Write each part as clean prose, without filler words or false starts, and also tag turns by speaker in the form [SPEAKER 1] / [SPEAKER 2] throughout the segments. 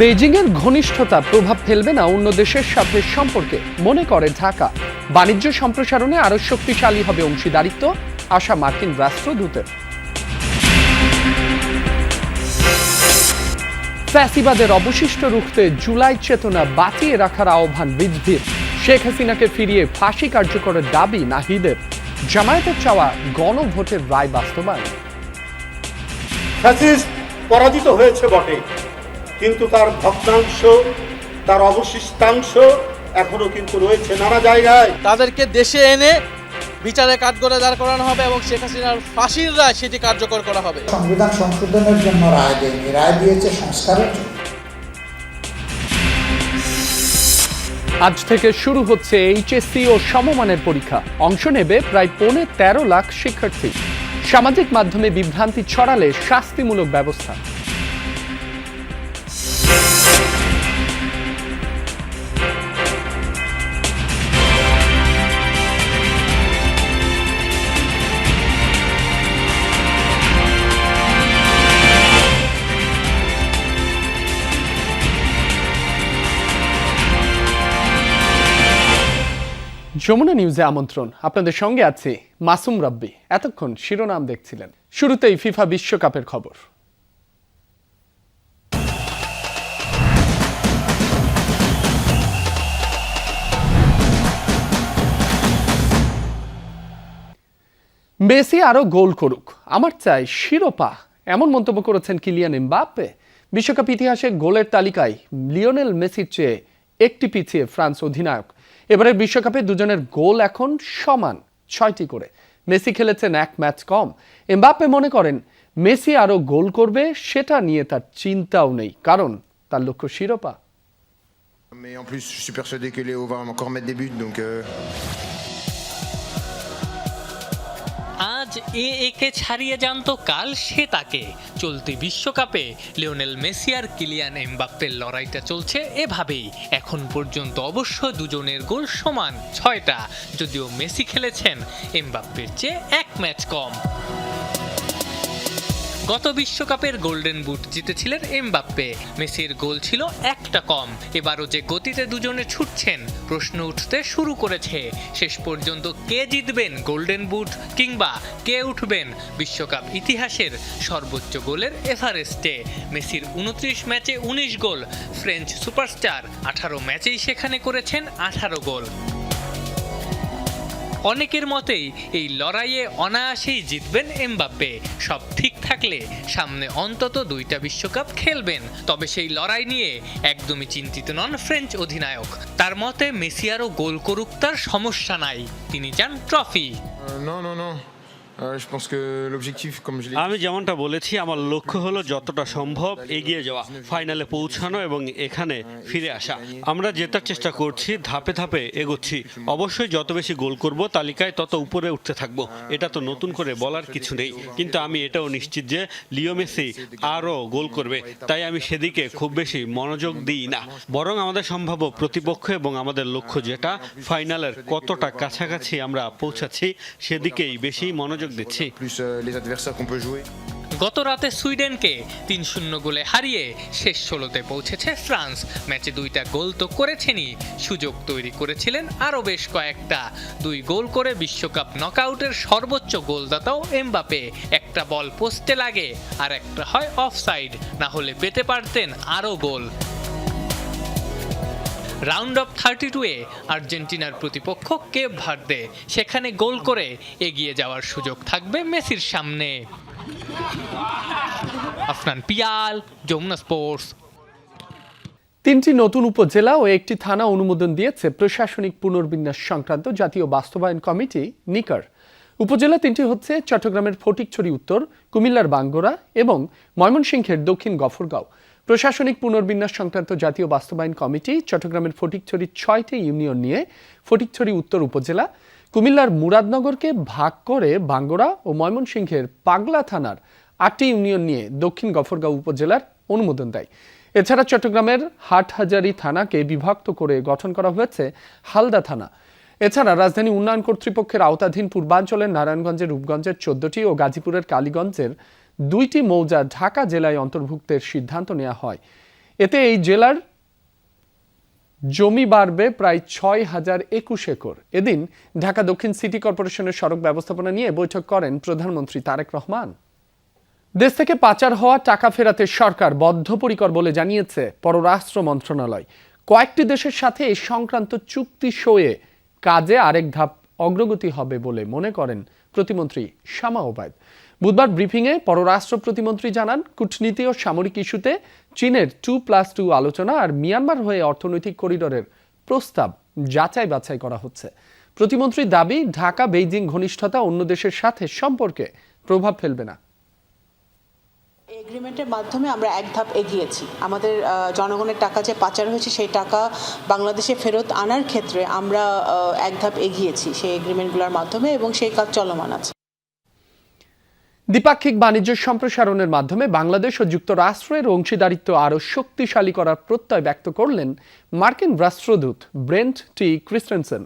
[SPEAKER 1] বেজিংয়ের ঘনিষ্ঠতা প্রভাব ফেলবে না অন্য দেশের সাথে সম্পর্কে মনে করে ঢাকা। বাণিজ্য সম্প্রসারণে আরো শক্তিশালী হবে অংশীদারিত্ব, আশা মার্কিন রাষ্ট্রদূতের। ফ্যাসিবাদের অবশিষ্ট রুখতে জুলাই চেতনা বাঁচিয়ে রাখার আহ্বান রিজভির। শেখ হাসিনাকে ফিরিয়ে ফাঁসি কার্যকরের দাবি নাহিদের। জামায়াতের চাওয়া গণভোটের রায় বাস্তবায়ন।
[SPEAKER 2] ফ্যাসিস্ট পরাজিত হয়েছে বটে, কিন্তু তার ভগ্নাংশ, তার অবশিষ্টাংশ এখনো কিন্তু রয়েছে নানা জায়গায়।
[SPEAKER 3] তাদেরকে দেশে এনে বিচারে কাঠগড়ায় দাঁড় করানো হবে এবং শেখ হাসিনার ফাঁসির রায় সেটি কার্যকর করা হবে।
[SPEAKER 4] সংবিধান সংশোধনের জন্য রায় দেয়নি, রায় দিয়েছে সংস্কারের জন্য।
[SPEAKER 1] আজ থেকে শুরু হচ্ছে এইচএসসি ও সমমানের পরীক্ষা। অংশ নেবে প্রায় 13.5 লাখ শিক্ষার্থী। সামাজিক মাধ্যমে বিভ্রান্তি ছড়ালে শাস্তিমূলক ব্যবস্থা। যমুনা নিউজে আমন্ত্রণ। আপনাদের সঙ্গে আছে মাসুম রাব্বি। এতক্ষণ শিরোনাম দেখছিলেন। শুরুতেই ফিফা বিশ্বকাপের খবর। মেসি আরো গোল করুক, আমার চাই শিরোপা, এমন মন্তব্য করেছেন কিলিয়ান এমবাপ্পে। বিশ্বকাপ ইতিহাসে গোলের তালিকায় লিওনেল মেসির চেয়ে একটি পিছিয়ে ফ্রান্স অধিনায়ক। এবারের বিশ্বকাপে দুজনের গোল এখন সমান, 6টি করে। মেসি খেলেছেন 1 ম্যাচ কম। এমবাপ্পে মনে করেন মেসি আরো গোল করবে, সেটা নিয়ে তার চিন্তাও নেই, কারণ তার লক্ষ্য শিরোপা।
[SPEAKER 5] Mais en plus, je suis persuadé que Léo va encore mettre des buts, donc
[SPEAKER 6] আজ একে ছাড়িয়ে যান তো কাল সে তাকে। চলতি বিশ্বকাপে লিওনেল মেসি আর কিলিয়ান এমবাপ্পের লড়াইটা চলছে এভাবেই। এখন পর্যন্ত অবশ্য দুজনের গোল সমান, 6টা, যদিও মেসি খেলেছেন এমবাপ্পের চেয়ে 1 ম্যাচ কম। গত বিশ্বকাপের গোল্ডেন বুট জিতেছিলেন এমবাপ্পে, মেসির গোল ছিল 1টা কম। এবারও যে গতিতে দুজনে ছুটছেন, প্রশ্ন উঠতে শুরু করেছে শেষ পর্যন্ত কে জিতবেন গোল্ডেন বুট, কিংবা কে উঠবেন বিশ্বকাপ ইতিহাসের সর্বোচ্চ গোলের এভারেস্টে। মেসির 29 ম্যাচে 19 গোল, ফ্রেঞ্চ সুপারস্টার 18 ম্যাচেই সেখানে করেছেন 18 গোল। অনেকের মতেই এই লড়াইয়ে অনায়াসেই জিতবেন এমবাপ্পে। সব ঠিক থাকলে সামনে অন্তত 2টা বিশ্বকাপ খেলবেন। তবে সেই লড়াই নিয়ে একদমই চিন্তিত নন ফ্রেঞ্চ অধিনায়ক। তার মতে মেসি আরও গোল করুক, তার সমস্যা নাই, তিনি চান trophy.
[SPEAKER 5] non. Je pense que l'objectif, comme je l'ai dit,
[SPEAKER 7] আমি যেমনটা বলেছি, আমার লক্ষ্য হলো যতটা সম্ভব এগিয়ে যাওয়া, ফাইনালে পৌঁছানো এবং এখানে ফিরে আসা। আমরা জেতার চেষ্টা করছি, ধাপে ধাপে এগোচ্ছি। অবশ্যই যত বেশি গোল করব তালিকায় তত উপরে উঠতে থাকবো, এটা তো নতুন করে বলার কিছু নেই। কিন্তু আমি এটাও নিশ্চিত যে লিও মেসি আরও গোল করবে, তাই আমি সেদিকে খুব বেশি মনোযোগ দিই না। বরং আমাদের সম্ভাব্য প্রতিপক্ষ এবং আমাদের লক্ষ্য যেটা, ফাইনালের কতটা কাছাকাছি আমরা পৌঁছাচ্ছি, সেদিকেই বেশি মনোযোগ দিচ্ছি।
[SPEAKER 5] plus les adversaires qu'on peut jouer.
[SPEAKER 6] গত রাতে সুইডেনকে 3-0 গোলে হারিয়ে শেষ 16তে পৌঁছেছে ফ্রান্স। ম্যাচে 2টা গোল তো করেছেনই, সুযোগ তৈরি করেছিলেন আরও বেশ কয়েকটা। 2 গোল করে বিশ্বকাপ নকআউটের সর্বোচ্চ গোলদাতাও এমবাপ্পে। একটা বল পোস্টে লাগে আর একটা হয় অফসাইড, না হলে পেতে পারতেন আরও গোল। রাউন্ড অফ 32-এ আর্জেন্টিনার প্রতিপক্ষ কেপ ভার্দে, সেখানে গোল করে এগিয়ে যাওয়ার সুযোগ থাকবে মেসির সামনে। আফনান পিয়াল, যমুনা স্পোর্টস।
[SPEAKER 1] 3টি নতুন উপজেলা ও 1টি থানা অনুমোদন দিয়েছে প্রশাসনিক পুনর্বিন্যাস সংক্রান্ত জাতীয় বাস্তবায়ন কমিটি নিকার। উপজেলা 3টি হচ্ছে চট্টগ্রামের ফটিকছড়ি উত্তর, কুমিল্লার বাঙ্গরা এবং ময়মনসিংহের দক্ষিণ গফরগাঁও। প্রশাসনিক পুনর্বিন্যাস সংক্রান্ত জাতীয় বাস্তবায়ন কমিটি চট্টগ্রামের ফটিকছড়ির 6টি ইউনিয়ন নিয়ে ফটিকছড়ি উত্তর উপজেলা, কুমিল্লার মুরাদনগরকে ভাগ করে বাঙ্গরা ও ময়মনসিংহের পাগলা থানার 8টি ইউনিয়ন নিয়ে দক্ষিণ গফরগাঁও উপজেলার অনুমোদন দেয়। এছাড়া চট্টগ্রামের হাটহাজারী থানাকে বিভক্ত করে গঠন করা হয়েছে হালদা থানা। এছাড়া রাজধানী উন্নয়ন কর্তৃপক্ষের আওতাধীন পূর্বাঞ্চলের নারায়ণগঞ্জের রূপগঞ্জের 14টি ও গাজীপুরের কালীগঞ্জের 2টি মৌজা ঢাকা জেলায় অন্তর্ভুক্তের সিদ্ধান্ত নেওয়া হয়। এতে এই জেলার জমি বাড়বে প্রায় ৬,০২১ একর। এদিন ঢাকা দক্ষিণ সিটি কর্পোরেশনের সড়ক ব্যবস্থাপনা নিয়ে বৈঠক করেন প্রধানমন্ত্রী তারেক রহমান। দেশ থেকে পাচার হওয়া টাকা ফেরাতে সরকার বদ্ধপরিকর বলে জানিয়েছে পররাষ্ট্র মন্ত্রণালয়। কয়েকটি দেশের সাথে এই সংক্রান্ত চুক্তি সয়ে কাজে আরেক ধাপ অগ্রগতি হবে বলে মনে করেন প্রতিমন্ত্রী শামা ওবায়দ। বুধবার ব্রিফিংয়ে পররাষ্ট্র প্রতিমন্ত্রী জানান, কূটনীতি ও সামরিক ইস্যুতে চীনের 2+2 আলোচনা আর মিয়ানমার হয়ে অর্থনৈতিক করিডোরের প্রস্তাব যাচাই বাছাই করা হচ্ছে। প্রতিমন্ত্রীর দাবি, ঢাকা বেইজিং ঘনিষ্ঠতা অন্য দেশের সাথে সম্পর্কে প্রভাব ফেলবে না।
[SPEAKER 8] এগ্রিমেন্টের মাধ্যমে আমরা এক ধাপ এগিয়েছি। আমাদের জনগণের টাকা যে পাচার হয়েছে সেই টাকা বাংলাদেশে ফেরত আনার ক্ষেত্রে আমরা এক ধাপ এগিয়েছি সেই এগ্রিমেন্টগুলোর মাধ্যমে, এবং সেই কাজ চলমান আছে।
[SPEAKER 1] দ্বিপাক্ষিক বাণিজ্য সম্প্রসারণের মাধ্যমে বাংলাদেশ ও যুক্তরাষ্ট্রের অংশীদারিত্ব আরও শক্তিশালী করার প্রত্যয় ব্যক্ত করলেন মার্কিন রাষ্ট্রদূত ব্রেন্ট টি ক্রিস্টেনসেন।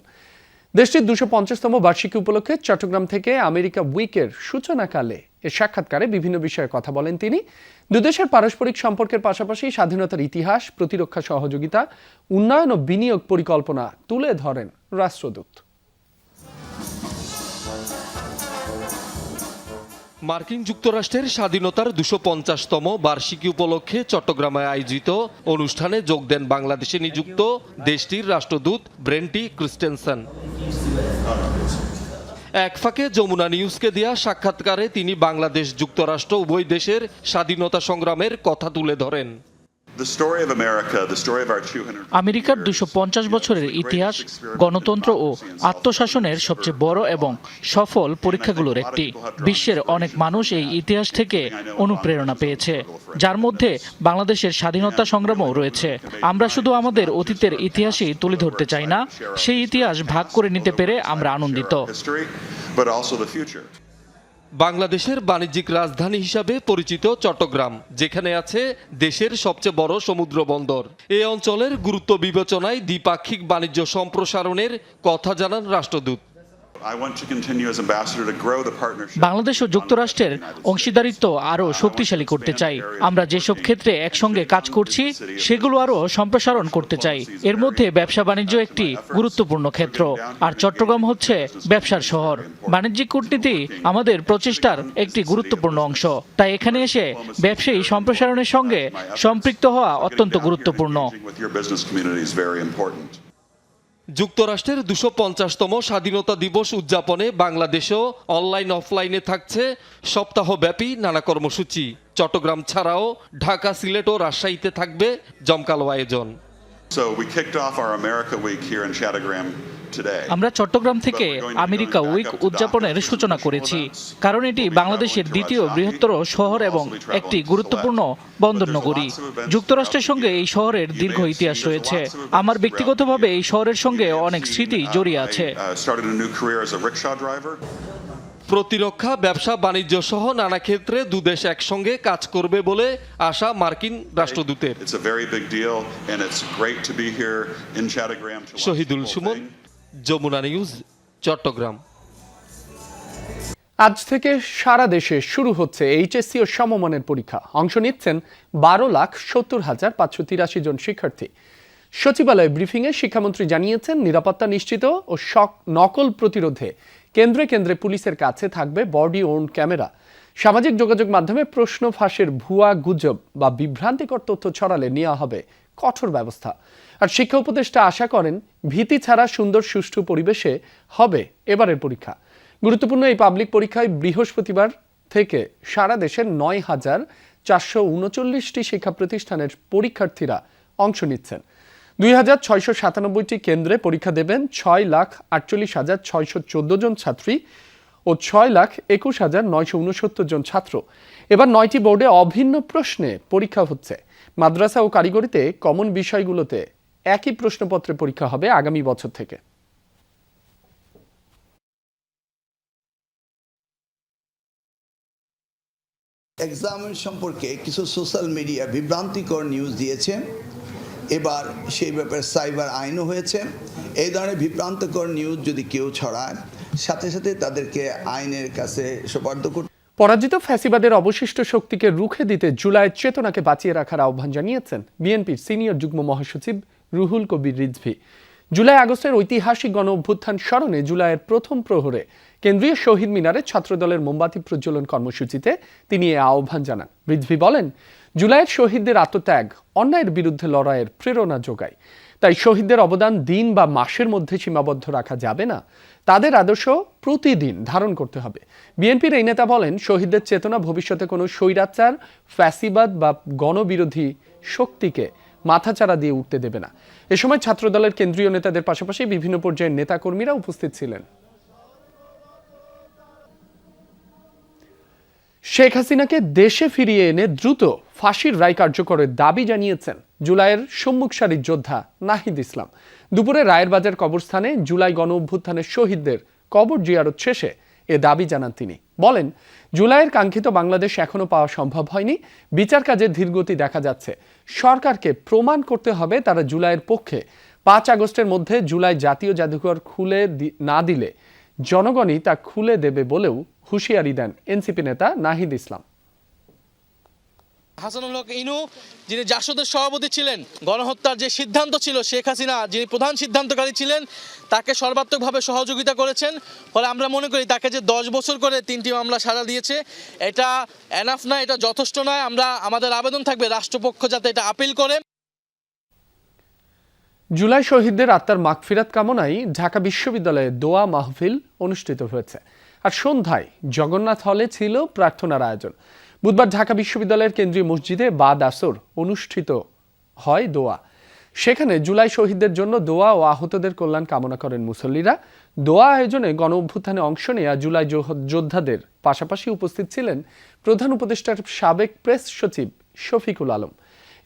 [SPEAKER 1] দেশটির 250তম বার্ষিকী উপলক্ষে চট্টগ্রাম থেকে আমেরিকা উইকের সূচনাকালে এ সাক্ষাৎকারে বিভিন্ন বিষয়ে কথা বলেন তিনি। দুদেশের পারস্পরিক সম্পর্কের পাশাপাশি স্বাধীনতার ইতিহাস, প্রতিরক্ষা সহযোগিতা, উন্নয়ন ও বিনিয়োগ পরিকল্পনা তুলে ধরেন রাষ্ট্রদূত।
[SPEAKER 9] মার্কিন যুক্তরাষ্ট্রের স্বাধীনতার 250তম বার্ষিকী উপলক্ষে চট্টগ্রামে আয়োজিত অনুষ্ঠানে যোগ দেন বাংলাদেশে নিযুক্ত দেশটির রাষ্ট্রদূত ব্রেন্ট টি ক্রিস্টেনসেন। এক ফাঁকে যমুনা নিউজকে দেয়া সাক্ষাৎকারে তিনি বাংলাদেশ যুক্তরাষ্ট্র উভয় দেশের স্বাধীনতা সংগ্রামের কথা তুলে ধরেন।
[SPEAKER 10] আমেরিকার 250 বছরের ইতিহাস গণতন্ত্র ও আত্মশাসনের সবচেয়ে বড় এবং সফল পরীক্ষাগুলোর একটি। বিশ্বের অনেক মানুষ এই ইতিহাস থেকে অনুপ্রেরণা পেয়েছে, যার মধ্যে বাংলাদেশের স্বাধীনতা সংগ্রামও রয়েছে। আমরা শুধু আমাদের অতীতের ইতিহাসই তুলে ধরতে চাই না, সেই ইতিহাস ভাগ করে নিতে পেরে আমরা আনন্দিত।
[SPEAKER 9] বাংলাদেশের বাণিজ্যিক রাজধানী হিসাবে পরিচিত চট্টগ্রাম, যেখানে আছে দেশের সবচেয়ে বড় সমুদ্র বন্দর, এই অঞ্চলের গুরুত্ব বিবেচনায় দ্বিপাক্ষিক বাণিজ্য সম্প্রসারণের কথা জানান রাষ্ট্রদূত।
[SPEAKER 10] বাংলাদেশ ও যুক্তরাষ্ট্রের অংশীদারিত্ব আরও শক্তিশালী করতে চাই। আমরা যেসব ক্ষেত্রে একসঙ্গে কাজ করছি সেগুলো আরও সম্প্রসারণ করতে চাই। এর মধ্যে ব্যবসা বাণিজ্য একটি গুরুত্বপূর্ণ ক্ষেত্র, আর চট্টগ্রাম হচ্ছে ব্যবসার শহর। বাণিজ্যিক কূটনীতি আমাদের প্রচেষ্টার একটি গুরুত্বপূর্ণ অংশ, তাই এখানে এসে ব্যবসায়ী সম্প্রসারণের সঙ্গে সম্পৃক্ত হওয়া অত্যন্ত গুরুত্বপূর্ণ।
[SPEAKER 9] যুক্তরাষ্ট্রের 250তম স্বাধীনতা দিবস উদযাপনে বাংলাদেশেও অনলাইন অফলাইনে থাকছে সপ্তাহব্যাপী নানা কর্মসূচি। চট্টগ্রাম ছাড়াও ঢাকা, সিলেট ও রাজশাহীতে থাকবে জমকালো আয়োজন।
[SPEAKER 10] আমরা চট্টগ্রাম থেকে আমেরিকা উইক উদযাপনের সূচনা করেছি, কারণ এটি বাংলাদেশের দ্বিতীয় বৃহত্তর শহর এবং একটি গুরুত্বপূর্ণ বন্দর নগরী। যুক্তরাষ্ট্রের সঙ্গে এই শহরের দীর্ঘ ইতিহাস রয়েছে। আমার ব্যক্তিগতভাবে এই শহরের সঙ্গে অনেক স্মৃতি জড়িয়ে আছে।
[SPEAKER 9] প্রতিরক্ষা, ব্যবসা বাণিজ্য সহ নানা ক্ষেত্রে দুদেশ একসঙ্গে কাজ করবে বলে আশা মার্কিন রাষ্ট্রদূতের। শহীদুল সুমন, যমুনা নিউজ, চট্টগ্রাম।
[SPEAKER 1] আজ থেকে সারা দেশে শুরু হচ্ছে এইচএসসি ও সমমানের পরীক্ষা। অংশ নিচ্ছেন 12,70,583 জন শিক্ষার্থী। সচিবালয় ব্রিফিংয়ে শিক্ষামন্ত্রী জানিয়েছেন, নিরাপত্তা নিশ্চিত ও নকল প্রতিরোধে কেন্দ্রে কেন্দ্রে পুলিশের কাছে থাকবে বডি ওর্ন ক্যামেরা। সামাজিক যোগাযোগ মাধ্যমে প্রশ্ন ফাঁসের ভুয়া গুজব বা বিভ্রান্তিকর তথ্য ছড়ালে নেওয়া হবে কঠোর ব্যবস্থা। আর শিক্ষা উপদেষ্টা আশা করেন, ভীতি ছাড়া সুন্দর সুষ্ঠু পরিবেশে হবে এবারের পরীক্ষা। গুরুত্বপূর্ণ এই পাবলিক পরীক্ষায় বৃহস্পতিবার থেকে সারা দেশের 9,439টি শিক্ষা প্রতিষ্ঠানের পরীক্ষার্থীরা অংশ নিচ্ছেন। 2,697টি কেন্দ্রে পরীক্ষা দেবেন 6,48,614 জন ছাত্রী ও 6,21,969 জন ছাত্র। এবার 9টি বোর্ডে অভিন্ন প্রশ্নে পরীক্ষা হচ্ছে। মাদ্রাসা ও কারিগরিতে কমন বিষয়গুলোতে একই প্রশ্নপত্রে পরীক্ষা হবে আগামী বছর থেকে।
[SPEAKER 11] এক্সাম সম্পর্কে কিছু সোশ্যাল মিডিয়া বিভ্রান্তিকর নিউজ দিয়েছে। এবার সেই ব্যাপারে সাইবার আইনও হয়েছে। এই ধরনের বিভ্রান্তিকর নিউজ যদি কেউ ছড়ায়, সাথে সাথে তাদেরকে আইনের কাছে সোপর্দ করতে।
[SPEAKER 1] পরাজিত ফ্যাসিবাদের অবশিষ্ট শক্তিকে রুখে দিতে জুলাইয়ের চেতনাকে বাঁচিয়ে রাখার আহ্বান জানিয়েছেন বিএনপির সিনিয়র যুগ্ম মহাসচিব রুহুল কবির রিজভী। জুলাই আগস্টের ঐতিহাসিক গণ অভ্যুত্থান স্মরণে জুলাইয়ের প্রথম প্রহরে কেন্দ্রীয় শহীদ মিনারে ছাত্রদলের মোমবাতি প্রজ্বলন কর্মসূচিতে তিনি এ আহ্বান জানান। রিজভী বলেন, জুলাইয়ের শহীদদের আত্মত্যাগ অন্যায়ের বিরুদ্ধে লড়াইয়ের প্রেরণা যোগায়। তাই শহীদদের অবদান দিন বা মাসের মধ্যে সীমাবদ্ধ রাখা যাবে না, তাদের আদর্শ প্রতিদিন ধারণ করতে হবে। বিএনপির এই নেতা বলেন, শহীদদের চেতনা ভবিষ্যতে কোনো স্বৈরাচার, ফ্যাসিবাদ বা গণবিরোধী শক্তিকে মাথাচাড়া দিয়ে উঠতে দেবে না। এ সময় ছাত্রদলের কেন্দ্রীয় নেতাদের পাশাপাশি বিভিন্ন পর্যায়ের নেতাকর্মীরা উপস্থিত ছিলেন। শেখ হাসিনাকে দেশে ফিরিয়ে এনে দ্রুত ফাঁসির রায় কার্যকরের দাবি জানিয়েছেন জুলাইয়ের সম্মুখ সারির যোদ্ধা নাহিদ ইসলাম। দুপুরে রায়ের বাজার কবরস্থানে জুলাই গণ অভ্যুত্থানের শহীদদের কবর জিয়ারত শেষে এ দাবি জানান তিনি। বলেন, জুলাইয়ের কাঙ্ক্ষিত বাংলাদেশ এখনো পাওয়া সম্ভব হয়নি, বিচার কাজে ধীরগতি দেখা যাচ্ছে। সরকারকে প্রমাণ করতে হবে তারা জুলাইয়ের পক্ষে। 5 আগস্টের মধ্যে জুলাই জাতীয় জাদুঘর খুলে না দিলে জনগণই তা খুলে দেবে বলেও হুঁশিয়ারি দেন এনসিপি নেতা নাহিদ ইসলাম।
[SPEAKER 3] হাসানুল হক ইনু, যিনি জাসদের সভাপতি ছিলেন, গণহত্যার যে সিদ্ধান্ত ছিল, শেখ হাসিনা যিনি প্রধান সিদ্ধান্তকারী ছিলেন, তাকে সর্বাত্মকভাবে সহযোগিতা করেছেন। ফলে আমরা মনে করি তাকে যে 10 বছর করে 3টি মামলা সাজা দিয়েছে, এটা এনাফ না, এটা যথেষ্ট নয়। আমাদের আবেদন থাকবে রাষ্ট্রপক্ষ যাতে এটা আপিল করে।
[SPEAKER 1] জুলাই শহীদদের আত্মার মাগফিরাত কামনায় ঢাকা বিশ্ববিদ্যালয়ে দোয়া মাহফিল অনুষ্ঠিত হয়েছে। আর সন্ধ্যায় জগন্নাথ হলে ছিল প্রার্থনার আয়োজন। বুধবার ঢাকা বিশ্ববিদ্যালয়ের কেন্দ্রীয় মসজিদে বাদ আসর অনুষ্ঠিত হয় দোয়া। সেখানে জুলাই শহীদদের জন্য দোয়া ও আহতদের কল্যাণ কামনা করেন মুসল্লিরা। দোয়া আয়োজনে গণ অভ্যুত্থানে অংশ নেয়া জুলাই যোদ্ধাদের পাশাপাশি উপস্থিত ছিলেন প্রধান উপদেষ্টার সাবেক প্রেস সচিব শফিকুল আলম।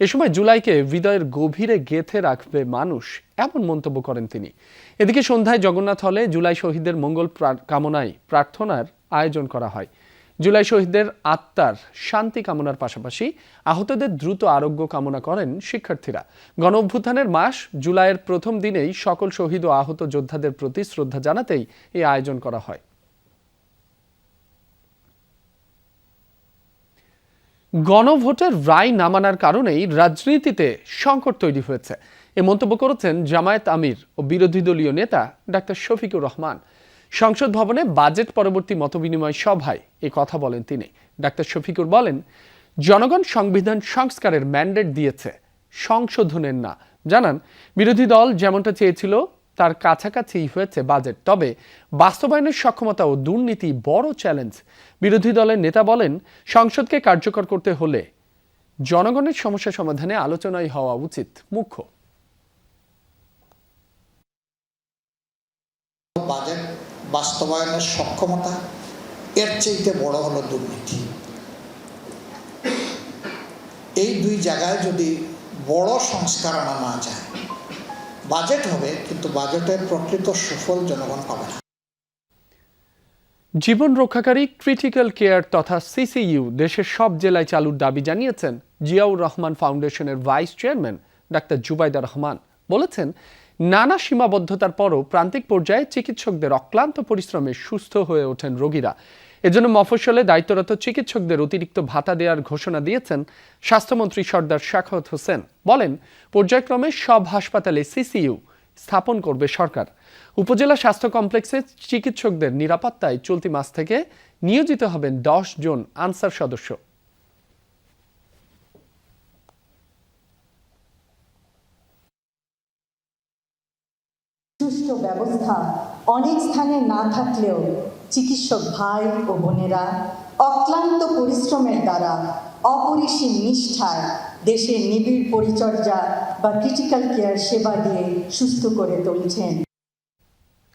[SPEAKER 1] এ সময় জুলাইকে হৃদয়ের গভীরে গেঁথে রাখবে মানুষ, এমন মন্তব্য করেন তিনি। এদিকে সন্ধ্যায় জগন্নাথ হলে জুলাই শহীদদের মঙ্গল কামনায় প্রার্থনার আয়োজন করা হয়। জুলাই শহীদদের আত্মার শান্তি কামনার পাশাপাশি আহতদের দ্রুত আরোগ্য কামনা করেন শিক্ষার্থীরা। গণ অভ্যুত্থানের মাস জুলাইয়ের প্রথম দিনেই সকল শহীদ ও আহত যোদ্ধাদের প্রতি শ্রদ্ধা জানাতেই এই আয়োজন করা হয়। গণভোটের রায় না মানার কারণেই রাজনীতিতে সংকট তৈরি হয়েছে, এ মন্তব্য করেছেন জামায়াত আমির ও বিরোধী দলীয় নেতা ডাক্তার শফিকুর রহমান। সংসদ ভবনে বাজেট পরবর্তী মতবিনিময় সভায় এ কথা বলেন তিনি। ডাক্তার শফিকুর বলেন, জনগণ সংবিধান সংস্কারের ম্যান্ডেট দিয়েছে, সংশোধনের না। জানান, বিরোধী দল যেমনটা চেয়েছিল তার কাছাকাছি হয়েছে বাজেট, তবে বাস্তবায়নের সক্ষমতা ও দুর্নীতি বড় চ্যালেঞ্জ। বিরোধী দলের নেতা বলেন, সংসদকে কার্যকর করতে হলে জনগণের সমস্যা সমাধানে আলোচনাই হওয়া উচিত মুখ্য।
[SPEAKER 4] বাজেট বাস্তবায়নের সক্ষমতা, এর চেয়ে বড় হলো দুর্নীতি। এই দুই জায়গায় যদি বড় সংস্কার আনা না যায়, বাজেট হবে কিন্তু বাজেটের প্রকৃত সুফল জনগণ পাবে না।
[SPEAKER 1] জীবন রক্ষাকারী ক্রিটিক্যাল কেয়ার তথা সিসিইউ দেশের সব জেলায় চালুর দাবি জানিয়েছেন জিয়াউর রহমান ফাউন্ডেশনের vice chairman doctor Zubaida Rahman. বলেছেন, নানা সীমাবদ্ধতার পরও প্রান্তিক পর্যায়ে চিকিৎসকদের অক্লান্ত পরিশ্রমে সুস্থ হয়ে ওঠেন রোগীরা। এজন্য মফস্বলে দায়িত্বরত চিকিৎসকদের অতিরিক্ত ভাতা দেওয়ার ঘোষণা দিয়েছেন স্বাস্থ্যমন্ত্রী সর্দার শাখাওয়াত হোসেন। বলেন, পর্যায়ক্রমে সব হাসপাতালে সিসিইউ স্থাপন করবে সরকার। উপজেলা স্বাস্থ্য কমপ্লেক্সে চিকিৎসকদের নিরাপত্তায় চলতি মাস থেকে নিয়োজিত হবেন 10 জন আনসার সদস্য।
[SPEAKER 12] সুষ্ঠু ব্যবস্থা অনেক স্থানে না থাকলেও চিকিৎসক ভাই ও বোনেরা অক্লান্ত পরিশ্রমের দ্বারা অপরিসীম নিষ্ঠায় দেশের নিবিড় পরিচর্যা বা ক্রিটিক্যাল কেয়ার সেবা দিয়ে সুস্থ করে তুলছেন।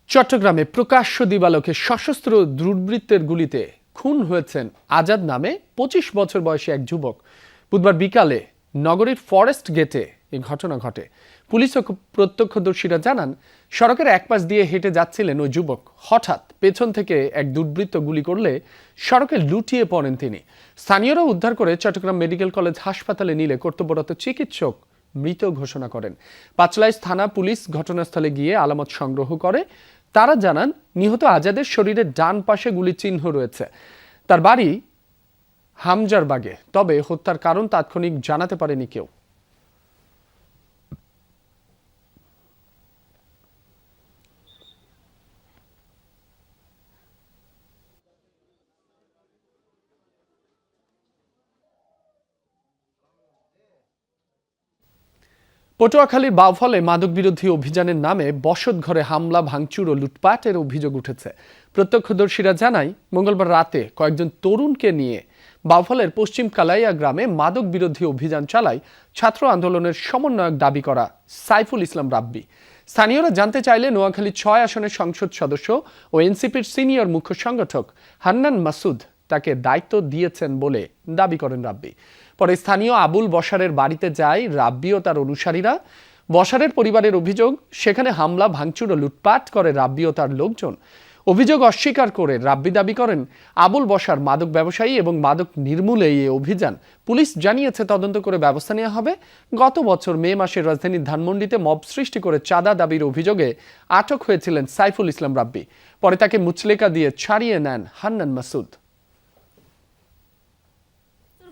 [SPEAKER 1] চট্টগ্রামে প্রকাশ্য দিবালোকে সশস্ত্র দুর্বৃত্তের গুলিতে খুন হয়েছেন আজাদ নামে 25 বছর বয়সী এক যুবক। বুধবার বিকালে নগরীর ফরেস্ট গেটে এই ঘটনা ঘটে। পুলিশ ও প্রত্যক্ষদর্শীরা জানান, সড়কের এক পাশ দিয়ে হেঁটে যাচ্ছিলেন ওই যুবক। হঠাৎ পেছন থেকে এক দুর্বৃত্ত গুলি করলে সড়কে লুটিয়ে পড়েন তিনি। স্থানীয়রা উদ্ধার করে চট্টগ্রাম মেডিকেল কলেজ হাসপাতালে নিলে কর্তব্যরত চিকিৎসক মৃত ঘোষণা করেন। পাঁচলাইশ থানা পুলিশ ঘটনাস্থলে গিয়ে আলামত সংগ্রহ করে। তারা জানান, নিহত আজাদের শরীরের ডান পাশে গুলির চিহ্ন রয়েছে। তার বাড়ি হামজারবাগে, তবে হত্যার কারণ তাৎক্ষণিক জানাতে পারেনি কেউ। পটুয়াখালীর বাউফলে মাদক বিরোধী অভিযানের নামে বসতঘরে হামলা, ভাঙচুর ও লুটপাটের অভিযোগ উঠেছে। প্রত্যক্ষদর্শীরা জানায়, মঙ্গলবার রাতে কয়েকজন তরুণকে নিয়ে বাউফলের পশ্চিম কালাইয়া গ্রামে মাদক বিরোধী অভিযান চালায় ছাত্র আন্দোলনের সমন্বয়ক দাবি করা সাইফুল ইসলাম রাব্বি। স্থানীয়রা জানতে চাইলে নোয়াখালী 6 আসনের সংসদ সদস্য ও এনসিপির সিনিয়র মুখ্য সংগঠক হান্নান মাসুদ তাকে দায়িত্ব দিয়েছেন বলে দাবি করেন রাব্বি। পরে স্থানীয় আবুল বশারের বাড়িতে যায় রাব্বি ও তার অনুসারীরা। বশারের পরিবারের অভিযোগ, সেখানে হামলা, ভাঙচুর ও লুটপাট করে রাব্বি ও তার লোকজন। অভিযোগ অস্বীকার করে রাব্বি দাবি করেন, আবুল বশার মাদক ব্যবসায়ী এবং মাদক নির্মূলে এই অভিযান। পুলিশ জানিয়েছে তদন্ত করে ব্যবস্থা নেওয়া হবে। গত বছর মে মাসে রাজধানীর ধানমন্ডিতে মব সৃষ্টি করে চাঁদা দাবির অভিযোগে আটক হয়েছিলেন সাইফুল ইসলাম রাব্বি। পরে তাকে মুচলেকা দিয়ে ছাড়িয়ে নেন হান্নান মাসুদ।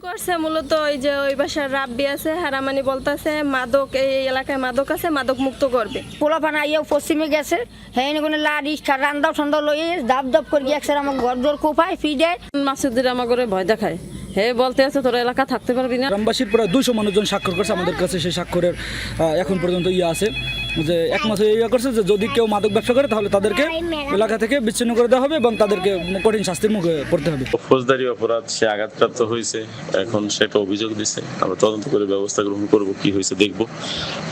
[SPEAKER 13] করছে মূলত ওই যে ওই বাসার রাব্বি আছে, হারামানি বলতেছে মাদক এই এলাকায় মাদক আছে, মাদক মুক্ত করবে।
[SPEAKER 14] পোলাপানা আইয়াও পশ্চিমে গেছে, হ্যাঁ কোনো লাড়ি রান্দাও ঠান্ডা লইয়ে দাব দাব করে গিয়ে আমার ঘর দর কোপায় ফি দেয়।
[SPEAKER 13] মাসুদের আমার করে ভয় দেখায়, হে বলতে আছে তোর এলাকা থাকতে পারবি না।
[SPEAKER 15] গ্রামবাসীর প্রায় 200 মানুষজন স্বাক্ষর করছে আমাদের কাছে। সেই স্বাক্ষরের এখন পর্যন্ত আছে যে এক মাসে করছে যে যদি কেউ মাদক ব্যবসা করে তাহলে তাদেরকে এলাকা থেকে বিচ্ছিন্ন করে দেওয়া হবে এবং তাদেরকে কঠিন শাস্তির মুখে পড়তে হবে।
[SPEAKER 16] ফৌজদারি অপরাধ, সে আঘাতপ্রাপ্ত হয়েছে, এখন সেটা অভিযোগ দিছে, আমরা তদন্ত করে ব্যবস্থা গ্রহণ করব, কি হয়েছে দেখব।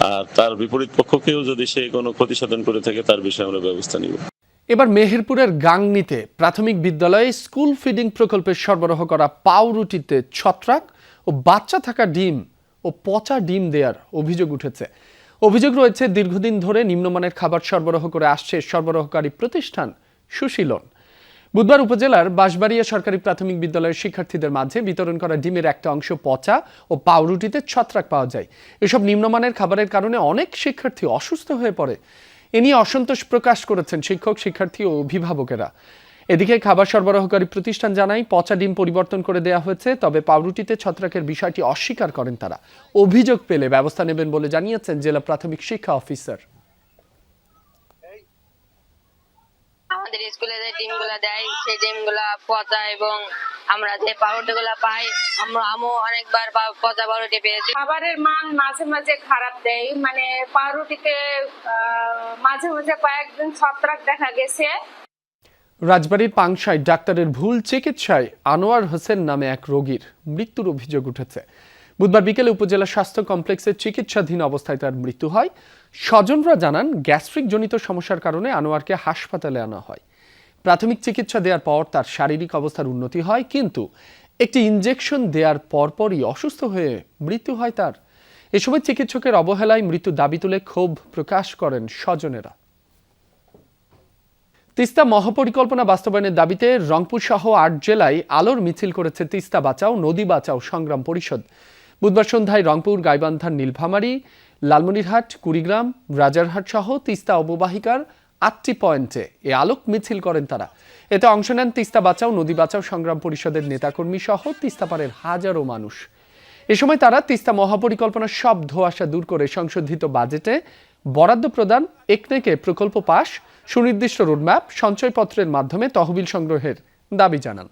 [SPEAKER 16] আর তার বিপরীত পক্ষকেও যদি সে কোনো ক্ষতি সাধন করে থাকে তার বিষয়ে আমরা ব্যবস্থা নিব।
[SPEAKER 1] এবার মেহেরপুরের গাংনীতে প্রাথমিক বিদ্যালয়ে স্কুল ফিডিং প্রকল্পে সরবরাহ করা পাউরুটিতে ছত্রাক ও বাচ্চা থাকা ডিম ও পচা ডিম দেওয়ার অভিযোগ উঠেছে। অভিযোগ রয়েছে, দীর্ঘদিন ধরে নিম্নমানের খাবার সরবরাহ করে আসছে সরবরাহকারী প্রতিষ্ঠান সুশীলন। বুধবার উপজেলার বাঁশবাড়িয়া সরকারি প্রাথমিক বিদ্যালয়ের শিক্ষার্থীদের মাঝে বিতরণ করা ডিমের একটা অংশ পচা ও পাউরুটিতে ছত্রাক পাওয়া যায়। এসব নিম্নমানের খাবারের কারণে অনেক শিক্ষার্থী অসুস্থ হয়ে পড়ে। এ নিয়ে অসন্তোষ প্রকাশ করেছেন শিক্ষক, শিক্ষার্থী ও অভিভাবকেরা। এদিকে খাবার সরবরাহকারী প্রতিষ্ঠান জানায়, পচা ডিম পরিবর্তন করে দেওয়া হয়েছে, তবে পাউরুটিতে ছত্রাকের বিষয়টি অস্বীকার করেন তারা। অভিযোগ পেলে ব্যবস্থা নেবেন বলে জানিয়েছেন জেলা প্রাথমিক শিক্ষা অফিসার।
[SPEAKER 14] আমাদের স্কুলে যে ডিমগুলো দেয় সেই ডিমগুলো পচা, এবং আমরা যে পাউরুটিগুলো পাই আমও অনেকবার পচা পাউরুটি পেয়েছি।
[SPEAKER 13] খাবারের মান মাঝে মাঝে খারাপ দেয়, মানে পাউরুটিতে মাঝে মাঝে কয়েকদিন ছত্রাক দেখা গেছে।
[SPEAKER 1] রাজবাড়ীর পাংশায় ডাক্তারের ভুল চিকিৎসায় আনোয়ার হোসেন নামে এক রোগীর মৃত্যুর অভিযোগ উঠেছে। বুধবার বিকেলে উপজেলা স্বাস্থ্য কমপ্লেক্সে চিকিৎসাধীন অবস্থায় তার মৃত্যু হয়। স্বজনরা জানান, গ্যাস্ট্রিক জনিত সমস্যার কারণে আনোয়ারকে হাসপাতালে আনা হয়। প্রাথমিক চিকিৎসা দেওয়ার পর তার শারীরিক অবস্থার উন্নতি হয়, কিন্তু একটি ইনজেকশন দেওয়ার পরপরই অসুস্থ হয়ে মৃত্যু হয় তার। এ সময় চিকিৎসকের অবহেলায় মৃত্যুর দাবি তুলে ক্ষোভ প্রকাশ করেন স্বজনেরা। তিস্তা মহাপরিকল্পনা বাস্তবায়নের দাবিতে রংপুর সহ 8 জেলায় আলোর মিছিল করেছে তিস্তা বাঁচাও, নদী বাঁচাও সংগ্রাম পরিষদ। বুধবার সন্ধ্যায় রংপুর, গাইবান্ধার নীলফামারী, লালমনিরহাট, কুড়িগ্রাম, রাজারহাট সহ তিস্তা অববাহিকার 8টি পয়েন্টে এ আলোক মিছিল করেন তারা। এতে অংশ নেন তিস্তা বাঁচাও, নদী বাঁচাও সংগ্রাম পরিষদের নেতাকর্মী সহ তিস্তাপাড়ের হাজারো মানুষ। এ সময় তারা তিস্তা মহাপরিকল্পনার সব ধোঁয়াশা দূর করে সংশোধিত বাজেটে বরাদ্দ প্রদান, একনেকে প্রকল্প পাস, সুনির্দিষ্ট রোডম্যাপ, সঞ্চয়পত্রের মাধ্যমে তহবিল সংগ্রহের দাবি জানান।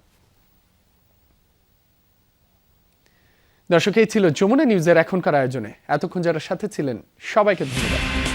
[SPEAKER 1] দর্শক, এই ছিল যমুনা নিউজের এখনকার আয়োজনে। এতক্ষণ যারা সাথে ছিলেন সবাইকে ধন্যবাদ।